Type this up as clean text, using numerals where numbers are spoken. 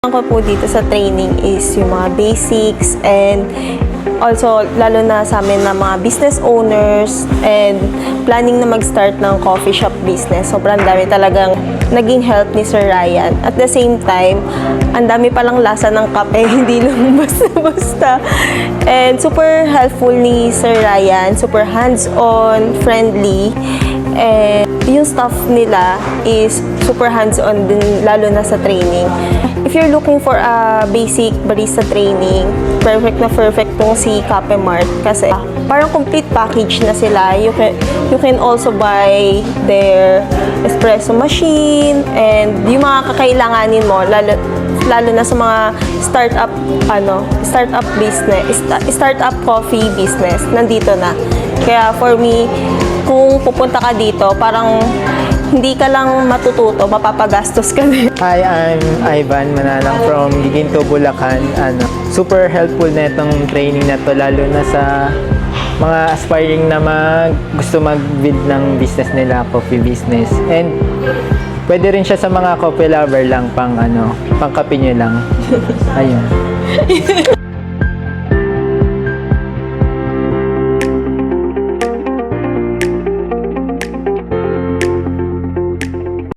Ang ko po dito sa training is yung mga basics and also lalo na sa amin na mga business owners and planning na mag-start ng coffee shop business. Sobrang dami talagang naging help ni Sir Ryan. At the same time, ang dami palang lasa ng kape, hindi lang basta-basta. And super helpful ni Sir Ryan, super hands-on, friendly. And yung staff nila is super hands-on din, lalo na sa training. If you're looking for a basic barista training, perfect tong si Cafe Mart kasi parang complete package na sila. You can also buy their espresso machine and yung mga kakailanganin mo lalo na sa mga startup business, startup coffee business, nandito na. Kaya for me, kung pupunta ka dito, parang hindi ka lang matututo, mapapagastos ka din. Hi, I'm Ivan Manalang from Giginto, Bulacan. Super helpful na itong training na to, lalo na sa mga aspiring na gusto mag-build ng business nila, coffee business. And pwede rin siya sa mga coffee lover lang, pang kape nyo lang. Ayun.